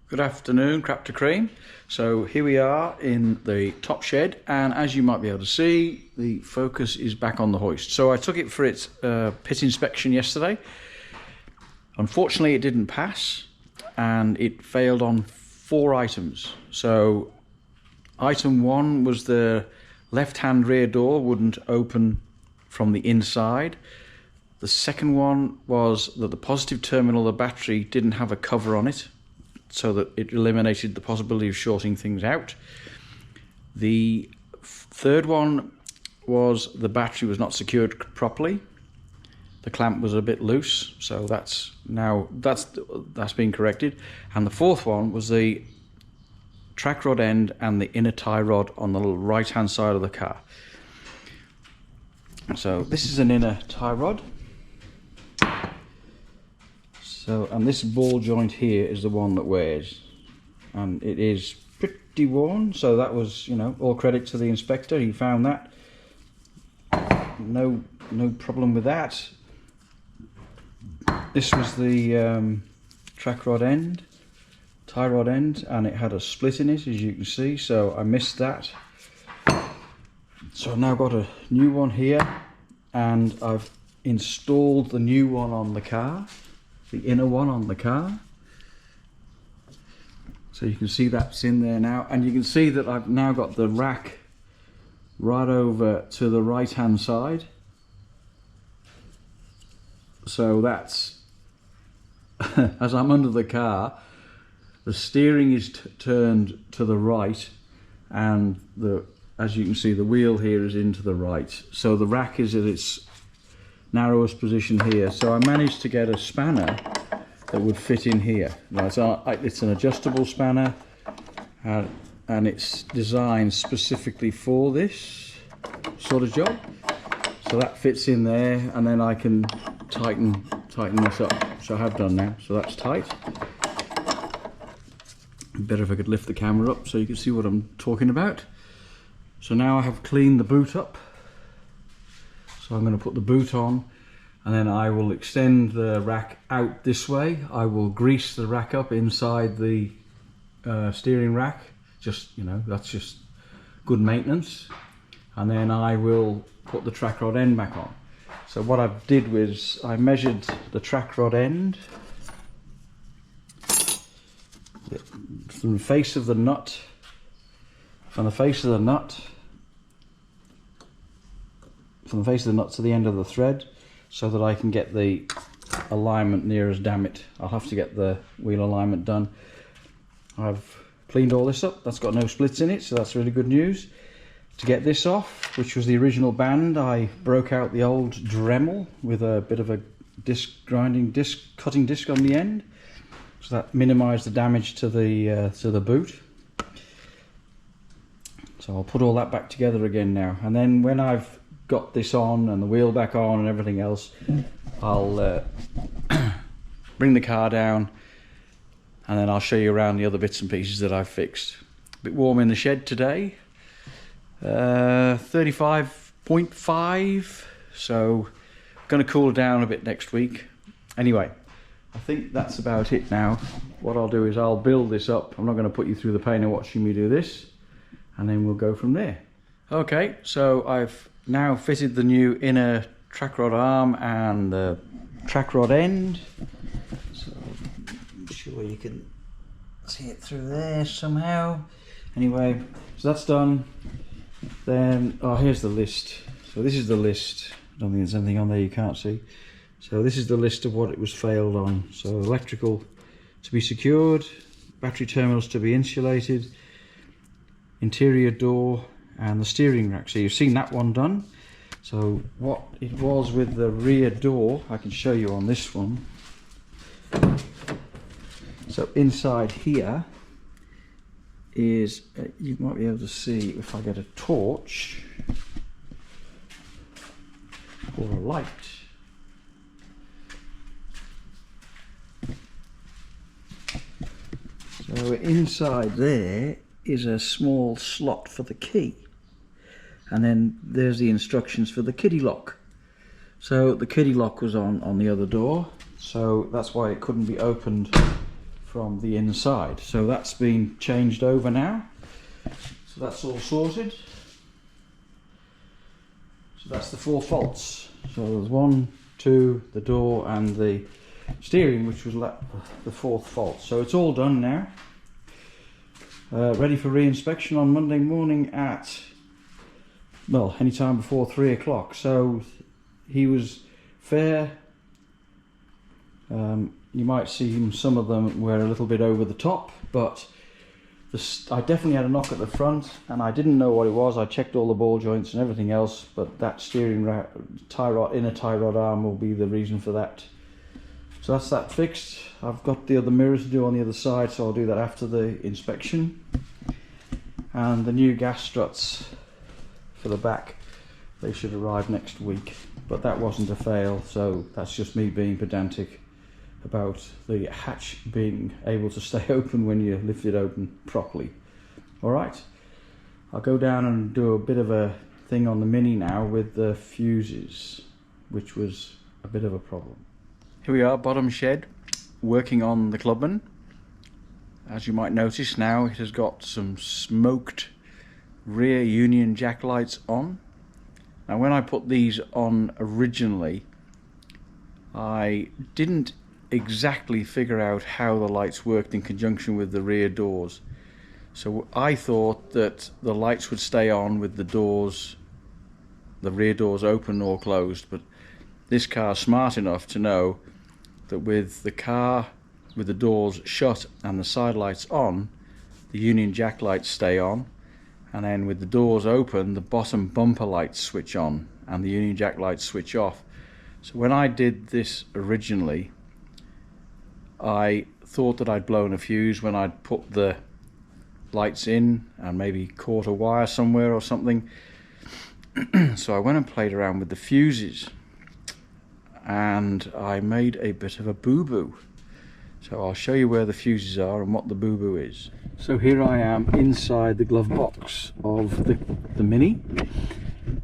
Good afternoon, Crap to Cream. So here we are in the top shed, and as you might be able to see, the focus is back on the hoist. So I took it for its pit inspection yesterday. Unfortunately it didn't pass and it failed on 4 items. So item 1 was the left hand rear door wouldn't open from the inside. The second one was that the positive terminal of the battery didn't have a cover on it, so that it eliminated the possibility of shorting things out. The third one was the battery was not secured properly. The clamp was a bit loose, so that's been corrected. And the fourth one was the track rod end and the inner tie rod on the right hand side of the car. So this is an inner tie rod. So, and this ball joint here is the one that wears, and it is pretty worn, so that was, all credit to the inspector. He found that. No problem with that. This was the track rod end, tie rod end, and it had a split in it, as you can see, so I missed that. So I've now got a new one here, and I've installed the new one on the car. The inner one on the car, so you can see that's in there now, and you can see that I've now got the rack right over to the right hand side, so that's as I'm under the car, the steering is turned to the right, and as you can see, the wheel here is into the right, so the rack is at its narrowest position here. So I managed to get a spanner that would fit in here. Right, so it's an adjustable spanner, and it's designed specifically for this sort of job. So that fits in there, and then I can tighten this up. So I have done now. So that's tight. Better if I could lift the camera up so you can see what I'm talking about. So now I have cleaned the boot up. So I'm going to put the boot on, and then I will extend the rack out this way. I will grease the rack up inside the steering rack. That's just good maintenance. And then I will put the track rod end back on. So what I did was I measured the track rod end from the face of the nut, to the end of the thread, so that I can get the alignment near as damn it. I'll have to get the wheel alignment done. I've cleaned all this up. That's got no splits in it, so that's really good news. To get this off, which was the original band, I broke out the old Dremel with a bit of a cutting disc on the end, so that minimised the damage to the boot. So I'll put all that back together again now, and then when I've got this on and the wheel back on and everything else, I'll bring the car down, and then I'll show you around the other bits and pieces that I've fixed. A bit warm in the shed today, 35.5, so going to cool down a bit next week. Anyway, I think that's about it now. What I'll do is I'll build this up. I'm not going to put you through the pain of watching me do this, and then we'll go from there. Okay, so I've now fitted the new inner track rod arm and the track rod end. So I'm sure you can see it through there somehow. Anyway, so that's done. Then, here's the list. So this is the list. I don't think there's anything on there you can't see. So this is the list of what it was failed on. So electrical to be secured, battery terminals to be insulated, interior door, and the steering rack. So you've seen that one done. So what it was with the rear door, I can show you on this one. So inside here is, you might be able to see if I get a torch or a light. So inside there is a small slot for the key, and then there's the instructions for the kiddie lock. So the kiddie lock was on the other door, so that's why it couldn't be opened from the inside. So that's been changed over now. So that's all sorted. So that's the 4 faults. So there's 1, 2, the door and the steering, which was the 4th fault. So it's all done now. Ready for re-inspection on Monday morning at, well, any time before 3 o'clock. So he was fair. You might see some of them were a little bit over the top, but I definitely had a knock at the front and I didn't know what it was. I checked all the ball joints and everything else, but that steering tie rod, inner tie rod arm will be the reason for that. So that's that fixed. I've got the other mirrors to do on the other side, so I'll do that after the inspection. And the new gas struts for the back, they should arrive next week, but that wasn't a fail, so that's just me being pedantic about the hatch being able to stay open when you lift it open properly. Alright, I'll go down and do a bit of a thing on the Mini now with the fuses, which was a bit of a problem. Here we are, bottom shed, working on the Clubman. As you might notice now, it has got some smoked rear Union Jack lights on. Now when I put these on originally, I didn't exactly figure out how the lights worked in conjunction with the rear doors. So I thought that the lights would stay on with the doors, the rear doors open or closed, but this car's smart enough to know that with the car with the doors shut and the side lights on, the Union Jack lights stay on, and then with the doors open, the bottom bumper lights switch on and the Union Jack lights switch off. So when I did this originally, I thought that I'd blown a fuse when I'd put the lights in and maybe caught a wire somewhere or something. So I went and played around with the fuses and I made a bit of a boo-boo. So I'll show you where the fuses are and what the boo-boo is. So here I am inside the glove box of the Mini,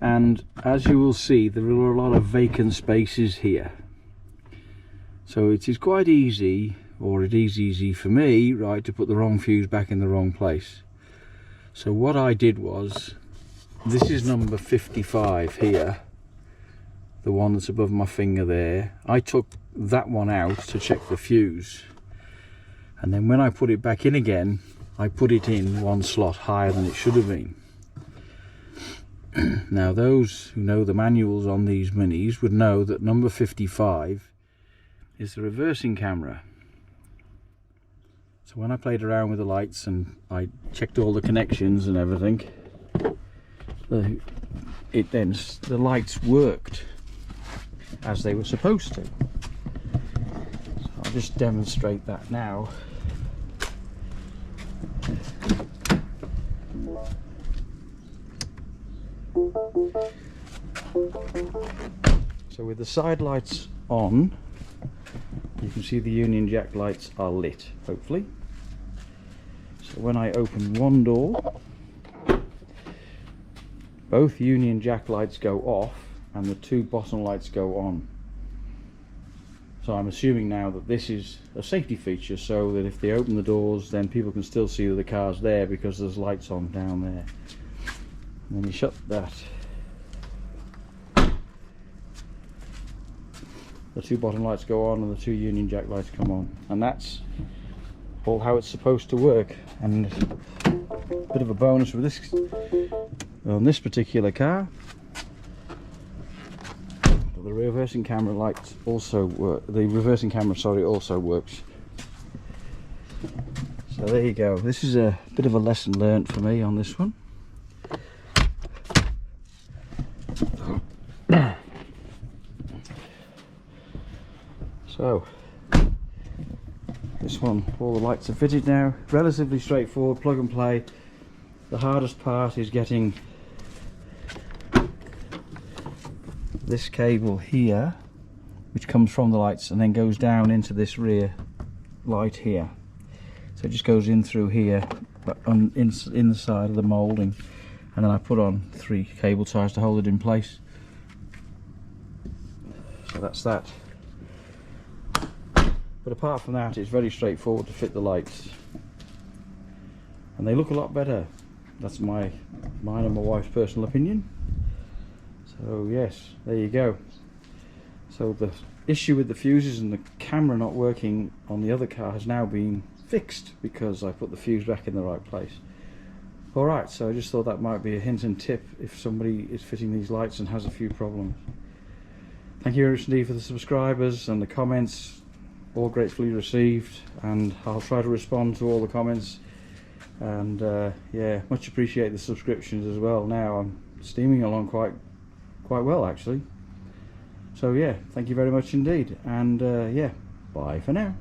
and as you will see, there are a lot of vacant spaces here. So it is quite easy, or it is easy for me, right, to put the wrong fuse back in the wrong place. So what I did was, this is number 55 here, the one that's above my finger there. I took that one out to check the fuse, and then when I put it back in again, I put it in one slot higher than it should have been. Now those who know the manuals on these Minis would know that number 55 is the reversing camera. So when I played around with the lights and I checked all the connections and everything, the lights worked as they were supposed to. So I'll just demonstrate that now. So with the side lights on, you can see the Union Jack lights are lit, hopefully. So when I open one door, both Union Jack lights go off and the 2 bottom lights go on. So I'm assuming now that this is a safety feature, so that if they open the doors, then people can still see that the car's there because there's lights on down there. And then you shut that. The 2 bottom lights go on and the 2 Union Jack lights come on, and that's all how it's supposed to work. And a bit of a bonus with this, on this particular car, the reversing camera lights also work. The reversing camera, sorry, also works. So there you go. This is a bit of a lesson learned for me on this one. So this one, all the lights are fitted now. Relatively straightforward, plug and play. The hardest part is getting this cable here, which comes from the lights and then goes down into this rear light here. So it just goes in through here, but in the side of the moulding, and then I put on 3 cable ties to hold it in place. So that's that. But apart from that, it's very straightforward to fit the lights, and they look a lot better. That's mine and my wife's personal opinion. So yes, there you go. So the issue with the fuses and the camera not working on the other car has now been fixed because I put the fuse back in the right place. Alright, so I just thought that might be a hint and tip if somebody is fitting these lights and has a few problems. Thank you very much indeed for the subscribers and the comments, all gratefully received, and I'll try to respond to all the comments. And yeah, much appreciate the subscriptions as well. Now I'm steaming along quite well actually. So yeah, thank you very much indeed, and yeah, bye for now.